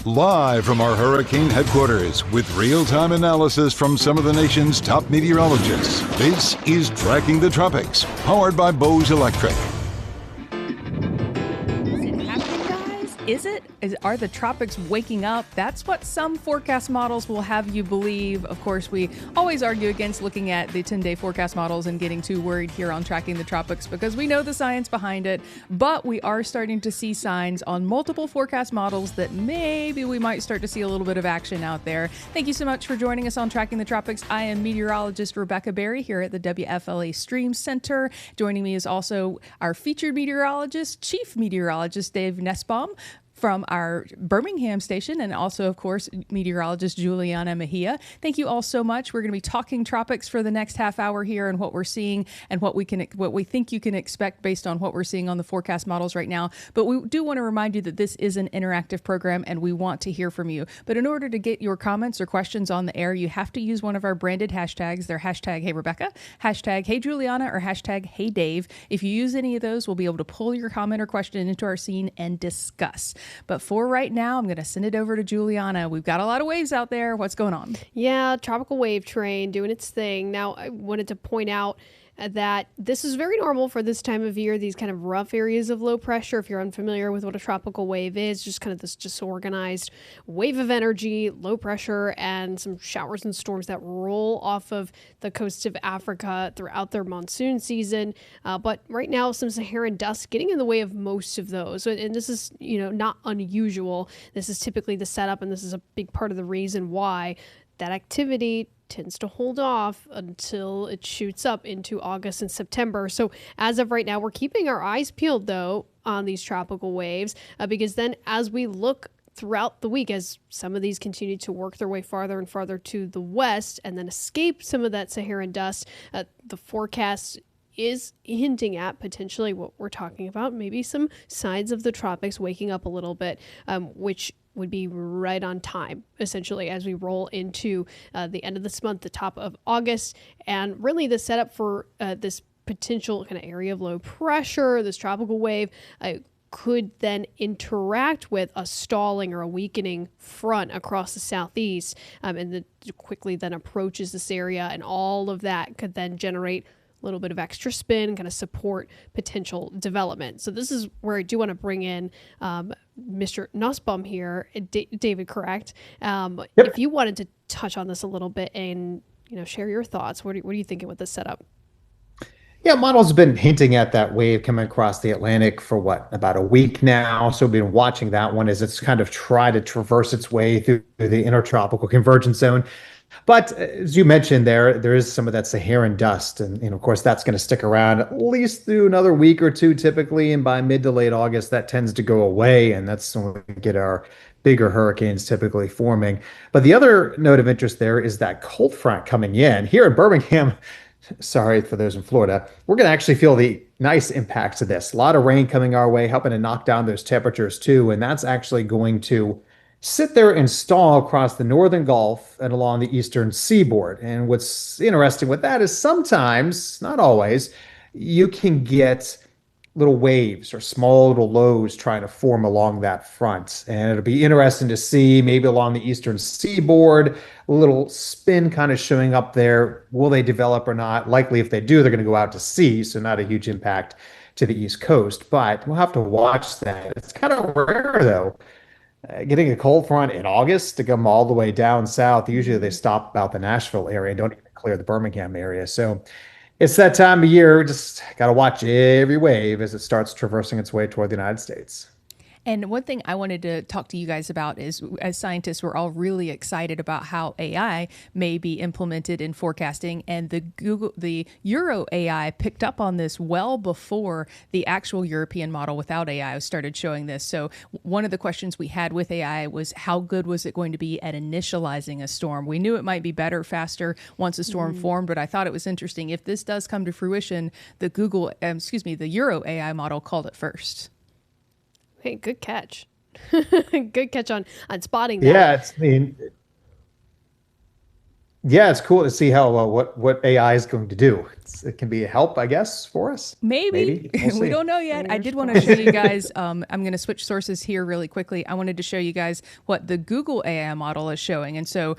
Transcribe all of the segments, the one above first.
Live from our hurricane headquarters with real-time analysis from some of the nation's top meteorologists. This is Tracking the Tropics, powered by Bose Electric. Is it? Are the tropics waking up? That's what some forecast models will have you believe. Of course, we always argue against looking at the 10-day forecast models and getting too worried here on Tracking the Tropics because we know the science behind it. But we are starting to see signs on multiple forecast models that maybe we might start to see a little bit of action out there. Thank you so much for joining us on Tracking the Tropics. I am meteorologist Rebecca Berry here at the WFLA Stream Center. Joining me is also our featured meteorologist, Chief Meteorologist Dave Nussbaum from our Birmingham station, and also, of course, meteorologist Juliana Mejia. Thank you all so much. We're going to be talking tropics for the next half hour here and what we're seeing and what we think you can expect based on what we're seeing on the forecast models right now. But we do want to remind you that this is an interactive program and we want to hear from you. But in order to get your comments or questions on the air, you have to use one of our branded hashtags. They're hashtag Hey Rebecca, hashtag Hey Juliana, or hashtag Hey Dave. If you use any of those, we'll be able to pull your comment or question into our scene and discuss. But for right now, I'm going to send it over to Juliana. We've got a lot of waves out there. What's going on? Yeah, tropical wave train doing its thing. Now, I wanted to point out that this is very normal for this time of year, these kind of rough areas of low pressure. If you're unfamiliar with what a tropical wave is, just kind of this disorganized wave of energy, low pressure, and some showers and storms that roll off of the coast of Africa throughout their monsoon season. But right now, some Saharan dust getting in the way of most of those. And this is, not unusual. This is typically the setup, and this is a big part of the reason why that activity tends to hold off until it shoots up into August and September. So as of right now, we're keeping our eyes peeled, though, on these tropical waves, because then as we look throughout the week, as some of these continue to work their way farther and farther to the west and then escape some of that Saharan dust, the forecast is hinting at potentially what we're talking about, maybe some signs of the tropics waking up a little bit, which would be right on time, essentially, as we roll into the end of this month, the top of August, and really the setup for this potential kind of area of low pressure, this tropical wave, could then interact with a stalling or a weakening front across the southeast, and then quickly then approaches this area, and all of that could then generate little bit of extra spin, kind of support potential development. So this is where I do want to bring in Mr. Nussbaum here, David, correct? Yep. If you wanted to touch on this a little bit and share your thoughts, what are you thinking with this setup? Yeah, models have been hinting at that wave coming across the Atlantic for about a week now. So we've been watching that one as it's kind of tried to traverse its way through the intertropical convergence zone. But as you mentioned, there is some of that Saharan dust. And of course, that's going to stick around at least through another week or two, typically. And by mid to late August, that tends to go away. And that's when we get our bigger hurricanes typically forming. But the other note of interest there is that cold front coming in. Here in Birmingham, sorry for those in Florida, we're going to actually feel the nice impacts of this. A lot of rain coming our way, helping to knock down those temperatures too. And that's actually going to sit there and stall across the northern Gulf and along the eastern seaboard. And what's interesting with that is sometimes, not always, you can get little waves or small little lows trying to form along that front. And it'll be interesting to see maybe along the eastern seaboard, a little spin kind of showing up there. Will they develop or not? Likely if they do, they're going to go out to sea. So not a huge impact to the East Coast, but we'll have to watch that. It's kind of rare though. Getting a cold front in August to come all the way down south. Usually they stop about the Nashville area and don't even clear the Birmingham area. So it's that time of year. Just got to watch every wave as it starts traversing its way toward the United States. And one thing I wanted to talk to you guys about is, as scientists, we're all really excited about how AI may be implemented in forecasting. And the Euro AI picked up on this well before the actual European model without AI started showing this. So one of the questions we had with AI was, how good was it going to be at initializing a storm? We knew it might be better, faster once a storm formed, but I thought it was interesting. If this does come to fruition, the Euro AI model called it first. Hey, good catch. Good catch on spotting that. Yeah, Yeah, it's cool to see how what AI is going to do. It can be a help, I guess, for us. Maybe. Maybe we'll We see. don't know yet. I Fingers did want to show you crossed. guys. I'm going to switch sources here really quickly. I wanted to show you guys what the Google AI model is showing. And so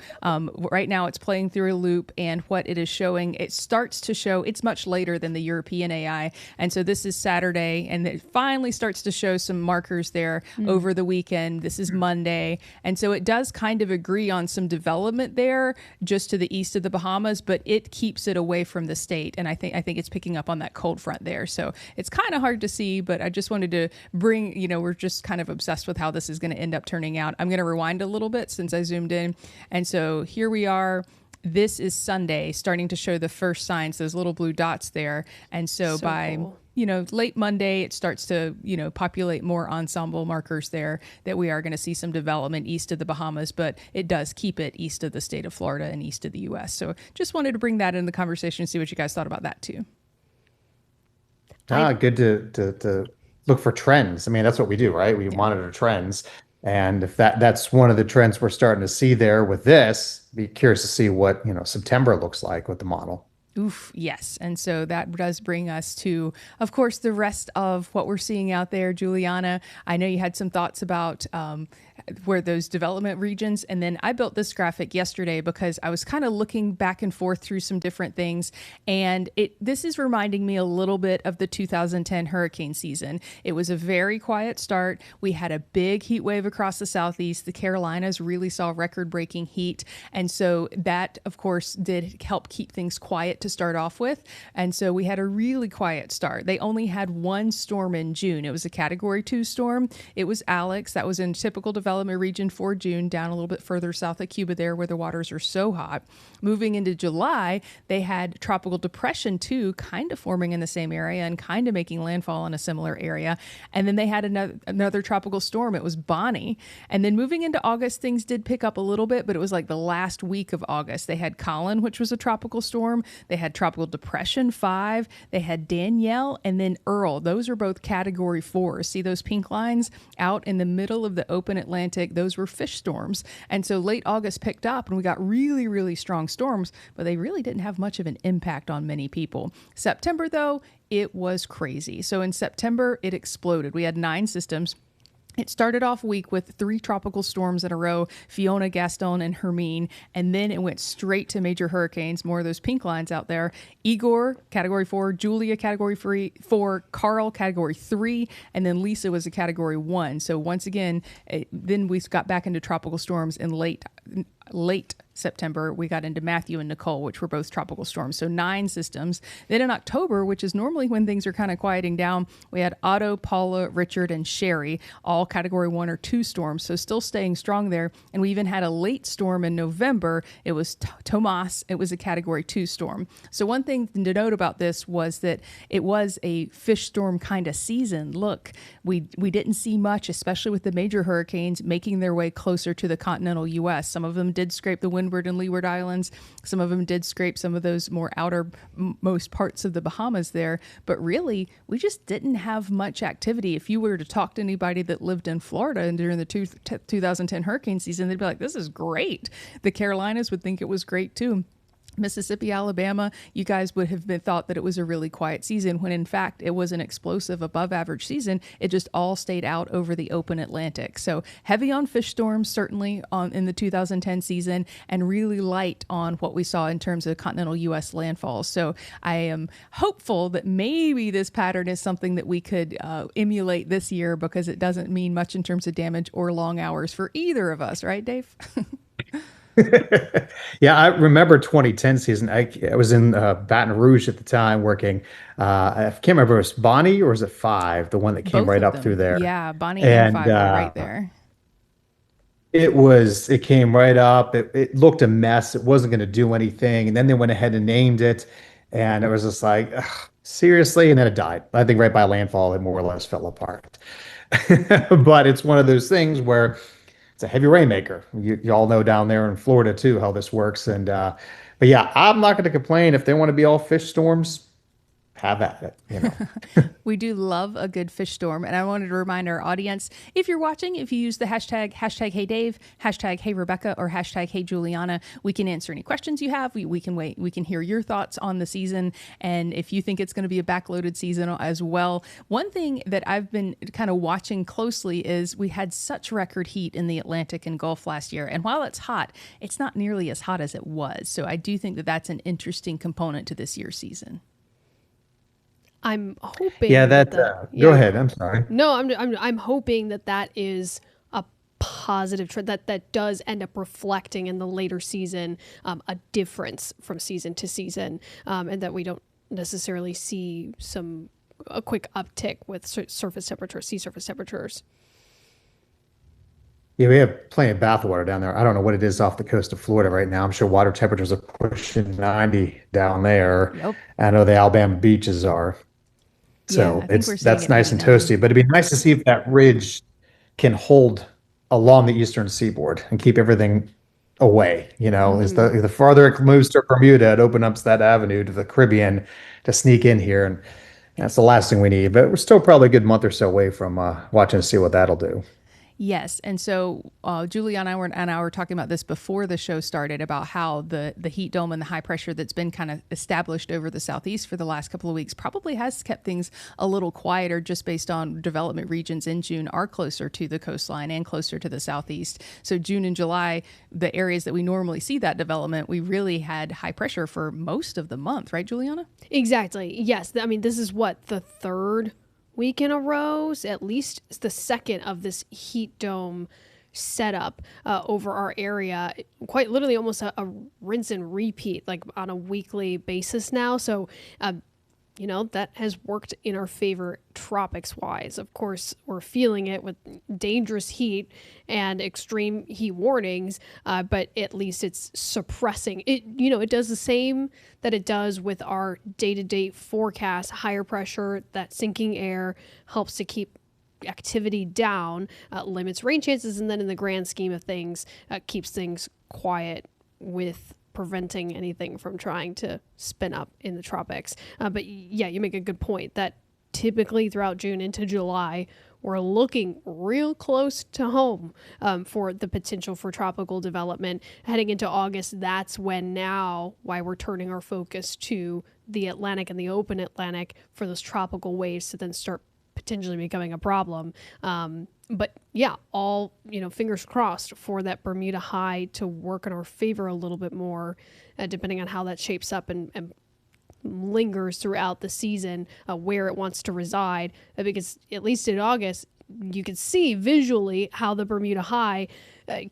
right now it's playing through a loop, and what it is showing, it starts to show, it's much later than the European AI. And so this is Saturday, and it finally starts to show some markers there over the weekend. This is Monday. And so it does kind of agree on some development there just to the east of the Bahamas, but it keeps it away from the state. And I think it's picking up on that cold front there. So it's kind of hard to see, but I just wanted to bring, we're just kind of obsessed with how this is going to end up turning out. I'm going to rewind a little bit since I zoomed in. And so here we are. This is Sunday, starting to show the first signs, those little blue dots there. And so by Cool. late Monday, it starts to, populate more ensemble markers there that we are going to see some development east of the Bahamas, but it does keep it east of the state of Florida and east of the U.S. So just wanted to bring that in the conversation and see what you guys thought about that too. Good to look for trends. I mean, that's what we do, right? We monitor trends. And if that's one of the trends we're starting to see there with this, be curious to see what, September looks like with the model. Oof, yes. And so that does bring us to, of course, the rest of what we're seeing out there. Juliana, I know you had some thoughts about where those development regions, and then I built this graphic yesterday because I was kind of looking back and forth through some different things, and this is reminding me a little bit of the 2010 hurricane season. It was a very quiet start. We had a big heat wave across the southeast. The Carolinas really saw record-breaking heat, and so that, of course, did help keep things quiet to start off with. And so we had a really quiet start. They only had one storm in June. It was a Category 2 storm. It was Alex. That was in typical development region for June, down a little bit further south of Cuba there where the waters are so hot. Moving into July, they had Tropical Depression 2 kind of forming in the same area and kind of making landfall in a similar area. And then they had another tropical storm. It was Bonnie. And then moving into August, things did pick up a little bit, but it was like the last week of August. They had Colin, which was a tropical storm. They had Tropical Depression 5. They had Danielle, and then Earl. Those are both Category 4. See those pink lines out in the middle of the open Atlantic? Those were fish storms. And so late August picked up, and we got really, really strong storms, but they really didn't have much of an impact on many people. September, though, it was crazy. So in September, it exploded. We had 9 systems. It started off week with 3 tropical storms in a row, Fiona, Gaston, and Hermine, and then it went straight to major hurricanes, more of those pink lines out there. Igor, Category 4, Julia, Category 4, Carl, Category 3, and then Lisa was a Category 1. So once again, then we got back into tropical storms in late September. We got into Matthew and Nicole, which were both tropical storms. So 9 systems. Then in October, which is normally when things are kind of quieting down, we had Otto, Paula, Richard, and Sherry, all Category 1 or 2 storms. So still staying strong there. And we even had a late storm in November. It was Tomas. It was a Category 2 storm. So one thing to note about this was that it was a fish storm kind of season. Look, we didn't see much, especially with the major hurricanes making their way closer to the continental U.S. Some of them did scrape the Windward and Leeward Islands. Some of them did scrape some of those more outermost parts of the Bahamas there. But really, we just didn't have much activity. If you were to talk to anybody that lived in Florida and during the 2010 hurricane season, they'd be like, this is great. The Carolinas would think it was great too. Mississippi, Alabama, you guys would have been thought that it was a really quiet season when in fact it was an explosive above average season. It just all stayed out over the open Atlantic. So heavy on fish storms, certainly in the 2010 season, and really light on what we saw in terms of continental U.S. landfall. So I am hopeful that maybe this pattern is something that we could emulate this year, because it doesn't mean much in terms of damage or long hours for either of us, right, Dave? Yeah, I remember 2010 season. I was in Baton Rouge at the time working. I can't remember if it was Bonnie or was it 5, the one that came Both right of up them. through there. Yeah, Bonnie and 5 were right there. It came right up. It looked a mess. It wasn't going to do anything. And then they went ahead and named it. And it was just like, ugh, seriously? And then it died. I think right by landfall, it more or less fell apart. But it's one of those things where it's a heavy rainmaker. You all know down there in Florida too how this works. And but yeah, I'm not going to complain if they want to be all fish storms. have at it. We do love a good fish storm. And I wanted to remind our audience, if you're watching, if you use the hashtag #HeyDave, #HeyRebecca, or #HeyJuliana, we can answer any questions you have. We can wait. We can hear your thoughts on the season. And if you think it's going to be a backloaded season as well. One thing that I've been kind of watching closely is we had such record heat in the Atlantic and Gulf last year. And while it's hot, it's not nearly as hot as it was. So I do think that that's an interesting component to this year's season. I'm hoping. Yeah, go ahead. I'm sorry. No, I'm hoping that is a positive trend that does end up reflecting in the later season a difference from season to season, and that we don't necessarily see a quick uptick with surface temperatures, sea surface temperatures. Yeah, we have plenty of bathwater down there. I don't know what it is off the coast of Florida right now. I'm sure water temperatures are pushing 90 down there. Yep. I know the Alabama beaches are. So that's nice and toasty. But it'd be nice to see if that ridge can hold along the eastern seaboard and keep everything away. As the farther it moves to Bermuda, it opens up that avenue to the Caribbean to sneak in here, and that's the last thing we need. But we're still probably a good month or so away from watching to see what that'll do. Yes. And so Juliana and I were talking about this before the show started, about how the heat dome and the high pressure that's been kind of established over the southeast for the last couple of weeks probably has kept things a little quieter, just based on development regions in June are closer to the coastline and closer to the southeast. So June and July, the areas that we normally see that development, we really had high pressure for most of the month, right, Juliana? Exactly. Yes. I mean, this is the third week in a row, at least the second of this heat dome setup over our area, quite literally almost a rinse and repeat, like on a weekly basis now. So that has worked in our favor tropics wise. Of course, we're feeling it with dangerous heat and extreme heat warnings, but at least it's suppressing it. It does the same that it does with our day-to-day forecast. Higher pressure, that sinking air helps to keep activity down, limits rain chances, and then in the grand scheme of things, keeps things quiet with preventing anything from trying to spin up in the tropics. But yeah, you make a good point that typically throughout June into July, we're looking real close to home for the potential for tropical development. Heading into August, that's why we're turning our focus to the Atlantic and the open Atlantic for those tropical waves to then start potentially becoming a problem. But yeah, all, fingers crossed for that Bermuda high to work in our favor a little bit more, depending on how that shapes up and lingers throughout the season, where it wants to reside. Because at least in August, you can see visually how the Bermuda high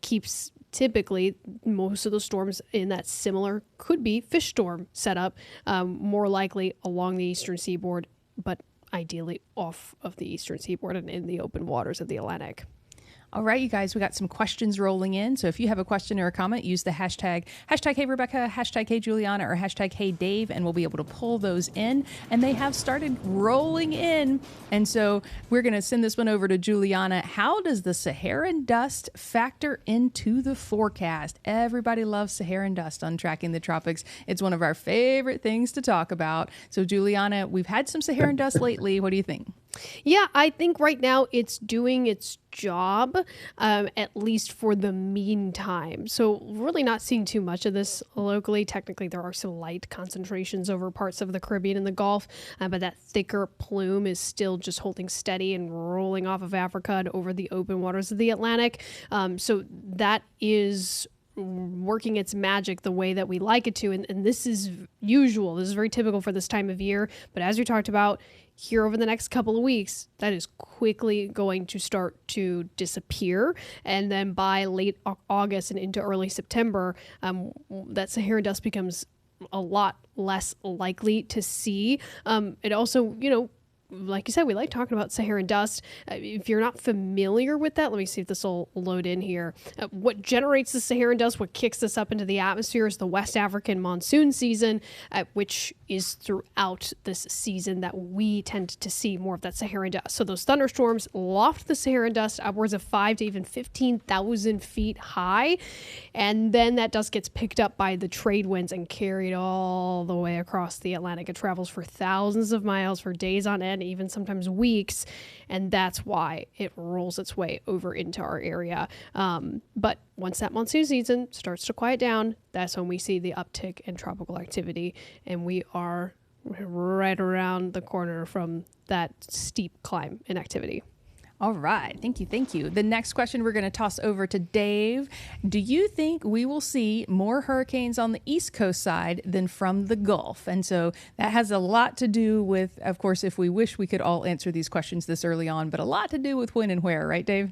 keeps typically most of the storms in that similar, could be fish storm setup, more likely along the eastern seaboard, but ideally off of the eastern seaboard and in the open waters of the Atlantic. All right, you guys, we got some questions rolling in. So if you have a question or a comment, use the hashtag #HeyRebecca, #HeyJuliana, or #HeyDave, and we'll be able to pull those in. And they have started rolling in. And so we're going to send this one over to Juliana. How does the Saharan dust factor into the forecast? Everybody loves Saharan dust on Tracking the Tropics. It's one of our favorite things to talk about. So Juliana, we've had some Saharan dust lately. What do you think? Yeah, I think right now it's doing its job, at least for the meantime. So really not seeing too much of this locally. Technically, there are some light concentrations over parts of the Caribbean and the Gulf, but that thicker plume is still just holding steady and rolling off of Africa and over the open waters of the Atlantic. So that is working its magic the way that we like it to. And this is usual. This is very typical for this time of year. But as we talked about, here over the next couple of weeks, that is quickly going to start to disappear. And then by late August and into early September, that Saharan dust becomes a lot less likely to see. It also, like you said, we like talking about Saharan dust. If you're not familiar with that, let me see if this will load in here. What generates the Saharan dust, what kicks this up into the atmosphere, is the West African monsoon season, which is throughout this season that we tend to see more of that Saharan dust. So those thunderstorms loft the Saharan dust upwards of 5 to even 15,000 feet high. And then that dust gets picked up by the trade winds and carried all the way across the Atlantic. It travels for thousands of miles for days on end, even sometimes weeks. And that's why it rolls its way over into our area. But once that monsoon season starts to quiet down, that's when we see the uptick in tropical activity. And we are right around the corner from that steep climb in activity. All right. Thank you. Thank you. The next question we're going to toss over to Dave. Do you think we will see more hurricanes on the East Coast side than from the Gulf? And so that has a lot to do with, of course, if we wish we could all answer these questions this early on, but a lot to do with when and where, right, Dave?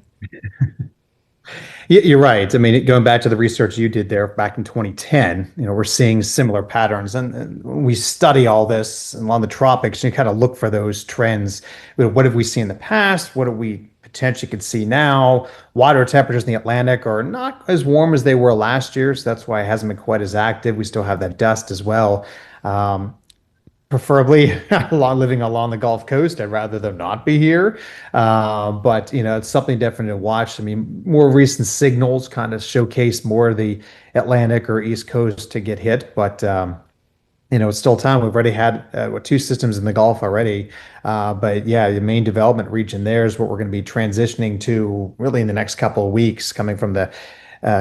You're right. I mean, going back to the research you did there back in 2010, we're seeing similar patterns. And when we study all this along the tropics, you kind of look for those trends. What have we seen in the past? What do we potentially could see now? Water temperatures in the Atlantic are not as warm as they were last year, so that's why it hasn't been quite as active. We still have that dust as well. Preferably living along the Gulf Coast. I'd rather them not be here. But, it's something definitely to watch. I mean, more recent signals kind of showcase more of the Atlantic or East Coast to get hit. But, it's still time. We've already had 2 systems in the Gulf already. But yeah, the main development region there is what we're going to be transitioning to really in the next couple of weeks, coming from the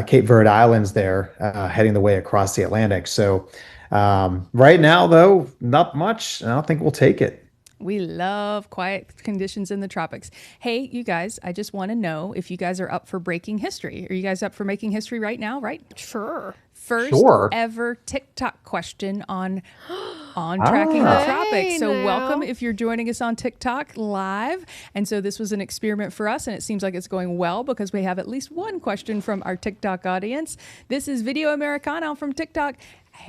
Cape Verde Islands there, heading the way across the Atlantic. So, right now, though, not much. I don't think we'll take it. We love quiet conditions in the tropics. Hey, you guys, I just want to know if you guys are up for breaking history. Are you guys up for making history right now, right? Sure. First ever TikTok question on tracking the tropics. So welcome if you're joining us on TikTok live. And so this was an experiment for us, and it seems like it's going well because we have at least one question from our TikTok audience. This is Video Americano from TikTok.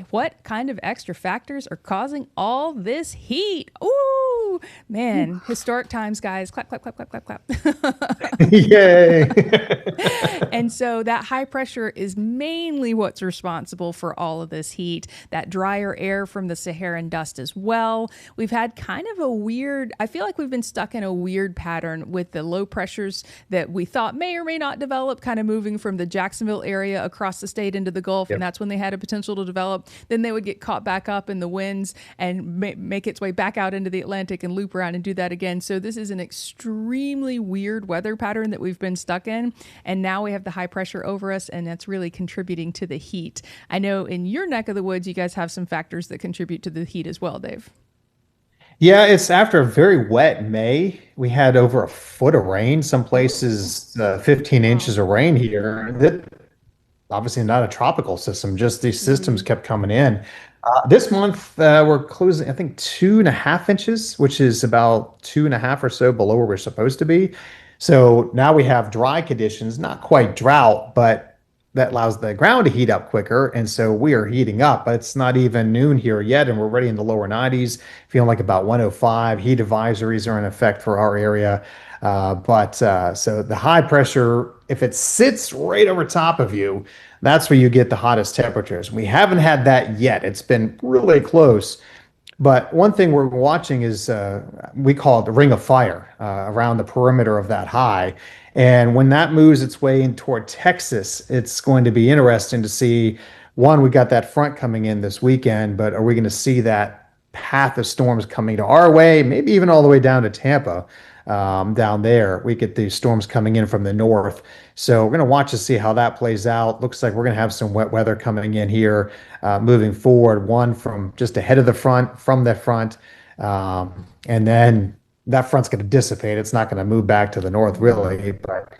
What kind of extra factors are causing all this heat? Ooh, man, historic times, guys. Clap, clap, clap, clap, clap, clap. Yay. And so that high pressure is mainly what's responsible for all of this heat. That drier air from the Saharan dust as well. We've had kind of a weird, I feel like we've been stuck in a weird pattern with the low pressures that we thought may or may not develop, kind of moving from the Jacksonville area across the state into the Gulf. Yep. And that's when they had a potential to develop. Then they would get caught back up in the winds and make its way back out into the Atlantic and loop around and do that again. So this is an extremely weird weather pattern that we've been stuck in. And now we have the high pressure over us, and that's really contributing to the heat. I know in your neck of the woods, you guys have some factors that contribute to the heat as well, Dave. Yeah, it's after a very wet May. We had over a foot of rain, some places 15 inches of rain here. That obviously not a tropical system, just these systems kept coming in. This month, we're closing, I think, 2.5 inches, which is about 2.5 or so below where we're supposed to be. So now we have dry conditions, not quite drought, but that allows the ground to heat up quicker. And so we are heating up. It's not even noon here yet, and we're already in the lower 90s, feeling like about 105. Heat advisories are in effect for our area. So the high pressure, if it sits right over top of you, that's where you get the hottest temperatures. We haven't had that yet. It's been really close. But one thing we're watching is we call it the ring of fire around the perimeter of that high. And when that moves its way in toward Texas, it's going to be interesting to see, one, we got that front coming in this weekend, but are we going to see that path of storms coming to our way, maybe even all the way down to Tampa? Down there, we get these storms coming in from the north. So we're going to watch to see how that plays out. Looks like we're going to have some wet weather coming in here moving forward. One from just ahead of the front, from the front. And then that front's going to dissipate. It's not going to move back to the north, really. But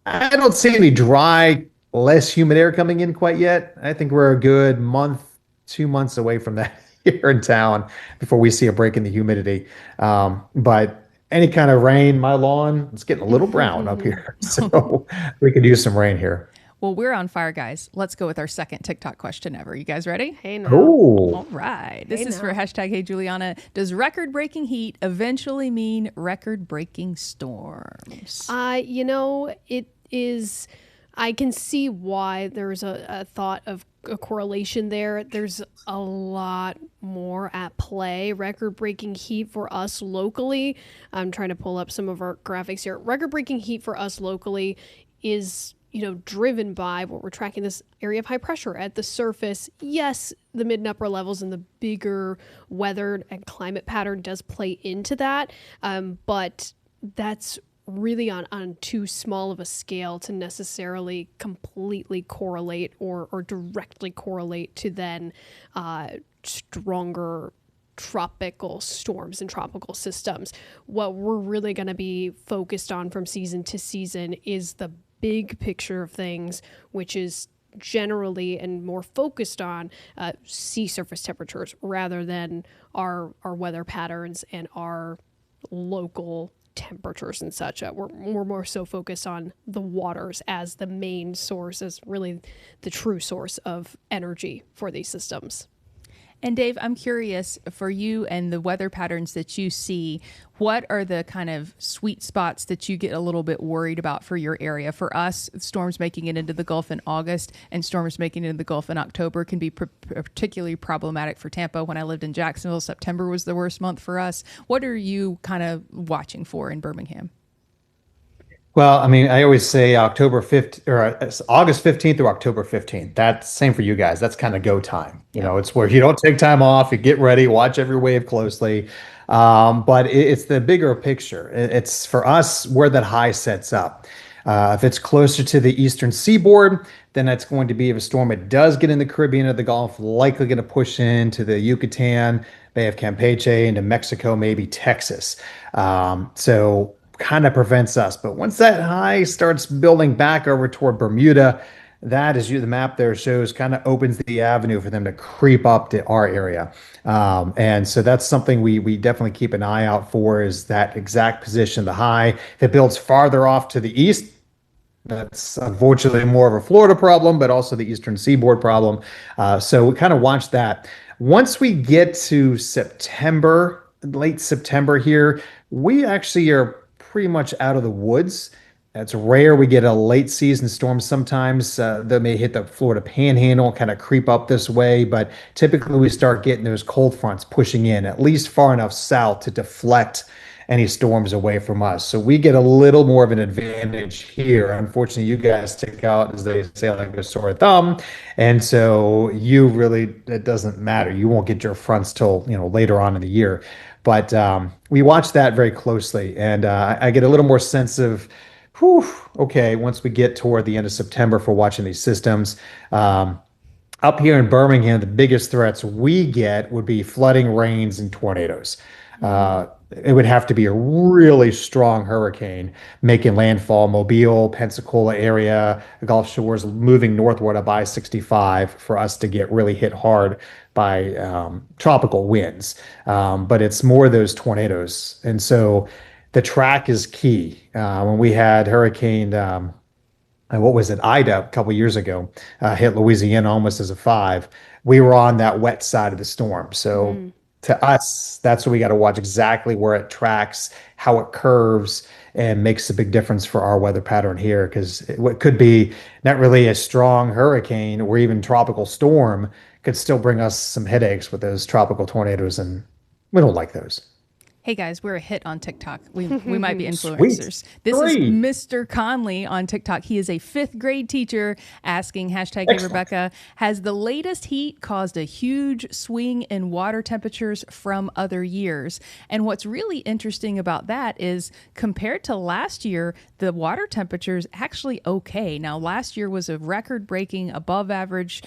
I don't see any dry, less humid air coming in quite yet. I think we're a good month, 2 months away from that here in town before we see a break in the humidity. But any kind of rain, my lawn, it's getting a little brown up here. So we could use some rain here. Well, we're on fire, guys. Let's go with our second TikTok question ever. You guys ready? Hey, now. Cool. All right. This Hey, is for now. hashtag Hey Juliana. Does record-breaking heat eventually mean record-breaking storms? It is. I can see why there's a thought of a correlation there. There's a lot more at play. Record-breaking heat for us locally. I'm trying to pull up some of our graphics here. Record-breaking heat for us locally is driven by what we're tracking, this area of high pressure at the surface. Yes, the mid and upper levels and the bigger weather and climate pattern does play into that. But that's really on too small of a scale to necessarily completely correlate or directly correlate to then stronger tropical storms and tropical systems. What we're really going to be focused on from season to season is the big picture of things, which is generally and more focused on sea surface temperatures rather than our weather patterns and our local temperatures and such. We're more so focused on the waters as the main source, as really the true source of energy for these systems. And Dave, I'm curious for you and the weather patterns that you see, what are the kind of sweet spots that you get a little bit worried about for your area? For us, storms making it into the Gulf in August and storms making it into the Gulf in October can be particularly problematic for Tampa. When I lived in Jacksonville, September was the worst month for us. What are you kind of watching for in Birmingham? Well, I mean, I always say October 5th or August 15th or October 15th. That's same for you guys. That's kind of go time. It's where you don't take time off, you get ready, watch every wave closely. But it's the bigger picture. It's for us where that high sets up. If it's closer to the eastern seaboard, then that's going to be if a storm. It does get in the Caribbean or the Gulf, likely going to push into the Yucatan, Bay of Campeche, into Mexico, maybe Texas. So kind of prevents us. But once that high starts building back over toward Bermuda, that, as the map there shows, kind of opens the avenue for them to creep up to our area. And so that's something we definitely keep an eye out for, is that exact position, the high. If it builds farther off to the east, that's unfortunately more of a Florida problem, but also the eastern seaboard problem. So we kind of watch that. Once we get to September, late September here, we actually are pretty much out of the woods. It's rare we get a late season storm. Sometimes they may hit the Florida panhandle, kind of creep up this way, but typically we start getting those cold fronts pushing in at least far enough south to deflect any storms away from us. So we get a little more of an advantage here. Unfortunately, you guys stick out, as they say, like a sore thumb. And so it doesn't matter. You won't get your fronts till, later on in the year. But we watch that very closely, and I get a little more sense of, okay, once we get toward the end of September for watching these systems. Up here in Birmingham, the biggest threats we get would be flooding, rains, and tornadoes. It would have to be a really strong hurricane making landfall, Mobile, Pensacola area, the Gulf Shores, moving northward up I-65 for us to get really hit hard by tropical winds. But it's more those tornadoes. And so the track is key. When we had Hurricane, what was it, Ida a couple years ago, hit Louisiana almost as a 5, we were on that wet side of the storm. So to us, that's what we got to watch, exactly where it tracks, how it curves, and makes a big difference for our weather pattern here. Because what could be not really a strong hurricane or even tropical storm could still bring us some headaches with those tropical tornadoes, and we don't like those. Hey guys, we're a hit on TikTok. We might be influencers. This is Mr. Conley on TikTok. He is a 5th grade teacher asking hashtag Hey Rebecca, has the latest heat caused a huge swing in water temperatures from other years? And what's really interesting about that is compared to last year, the water temperature is actually okay. Now, last year was a record-breaking, above average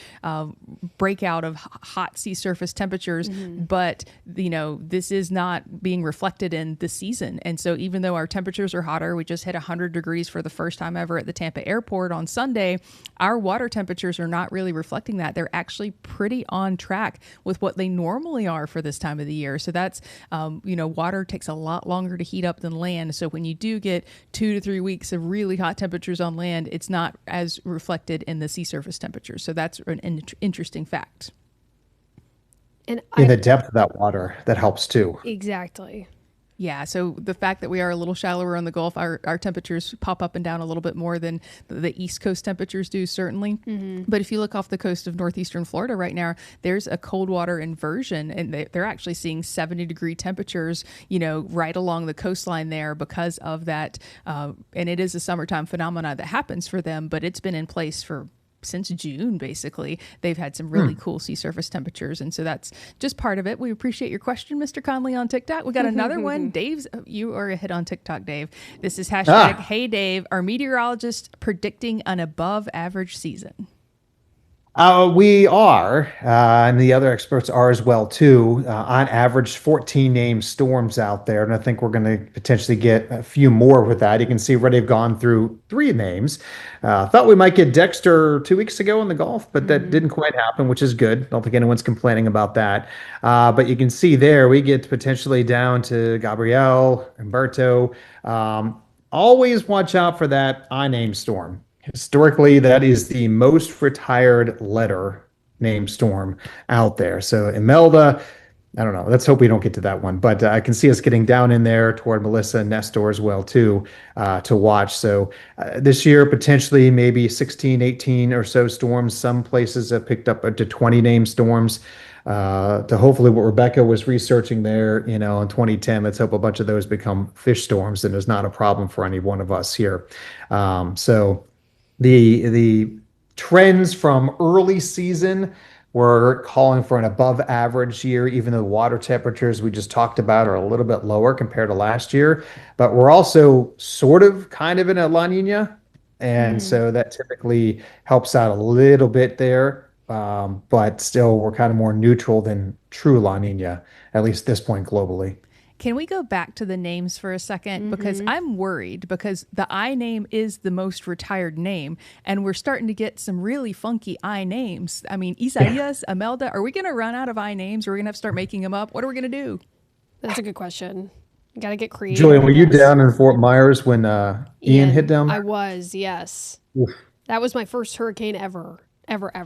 breakout of hot sea surface temperatures, but this is not being reflected in the season. And so even though our temperatures are hotter, we just hit 100 degrees for the first time ever at the Tampa airport on Sunday, our water temperatures are not really reflecting that. They're actually pretty on track with what they normally are for this time of the year. So that's, water takes a lot longer to heat up than land. So when you do get 2 to 3 weeks of really hot temperatures on land, it's not as reflected in the sea surface temperatures. So that's an interesting fact. And in the depth of that water, that helps too. Exactly. Yeah, so the fact that we are a little shallower on the Gulf, our temperatures pop up and down a little bit more than the East Coast temperatures do, certainly. Mm-hmm. But if you look off the coast of northeastern Florida right now, there's a cold water inversion, and they're actually seeing 70-degree temperatures, right along the coastline there because of that. And it is a summertime phenomena that happens for them, but it's been in place since June, basically. They've had some really cool sea surface temperatures. And so that's just part of it. We appreciate your question, Mr. Conley, on TikTok. We got another one. You are a hit on TikTok, Dave. This is hashtag, Hey Dave, are meteorologists predicting an above average season? We are, and the other experts are as well, too. On average, 14 named storms out there, and I think we're going to potentially get a few more with that. You can see already have gone through 3 names. Thought we might get Dexter 2 weeks ago in the Gulf, but that didn't quite happen, which is good. Don't think anyone's complaining about that. But you can see there, we get potentially down to Gabrielle, Humberto. Always watch out for that I-named storm. Historically, that is the most retired letter named storm out there. So Imelda, I don't know. Let's hope we don't get to that one. But I can see us getting down in there toward Melissa and Nestor as well, too, to watch. So this year, potentially maybe 16, 18 or so storms. Some places have picked up to 20 named storms. To hopefully what Rebecca was researching there, in 2010, let's hope a bunch of those become fish storms and is not a problem for any one of us here. So the trends from early season were calling for an above average year, even though the water temperatures we just talked about are a little bit lower compared to last year. But we're also kind of in a La Nina. And so that typically helps out a little bit there. But still, we're kind of more neutral than true La Nina, at least at this point globally. Can we go back to the names for a second? Because I'm worried because the I name is the most retired name, and we're starting to get some really funky I names. I mean, Isaias, Imelda, are we going to run out of I names? Or are we going to have to start making them up? What are we going to do? That's a good question. You got to get creative. Julian, were you down in Fort Myers when Ian hit down? I was, yes. Oof. That was my first hurricane ever.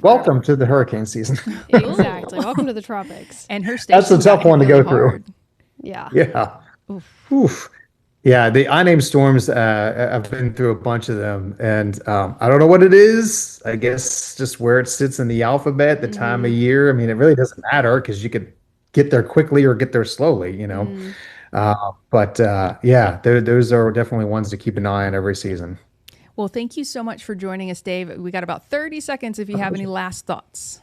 Welcome to the hurricane season. Exactly. Welcome to the tropics. And her station. That's a tough one to go through. Yeah. Yeah. Oof. Yeah. The I-named storms, I've been through a bunch of them, and I don't know what it is. I guess just where it sits in the alphabet, the time of year. I mean, it really doesn't matter because you could get there quickly or get there slowly, But those are definitely ones to keep an eye on every season. Well, thank you so much for joining us, Dave. We got about 30 seconds if you have any last thoughts.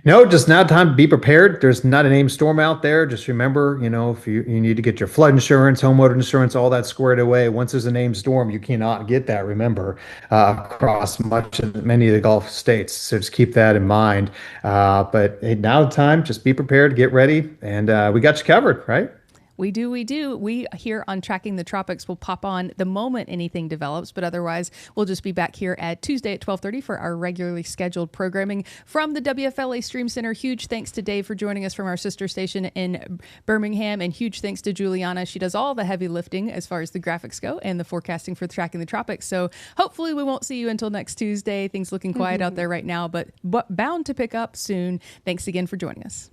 No, just now time to be prepared. There's not a named storm out there. Just remember, if you need to get your flood insurance, homeowner insurance, all that squared away. Once there's a named storm, you cannot get that, remember, across many of the Gulf states. So just keep that in mind. But now time, just be prepared, get ready, and we got you covered, right? We do. We here on Tracking the Tropics will pop on the moment anything develops, but otherwise we'll just be back here at Tuesday at 12:30 for our regularly scheduled programming from the WFLA Stream Center. Huge thanks to Dave for joining us from our sister station in Birmingham, and huge thanks to Juliana. She does all the heavy lifting as far as the graphics go and the forecasting for Tracking the Tropics. So hopefully we won't see you until next Tuesday. Things looking quiet out there right now, but bound to pick up soon. Thanks again for joining us.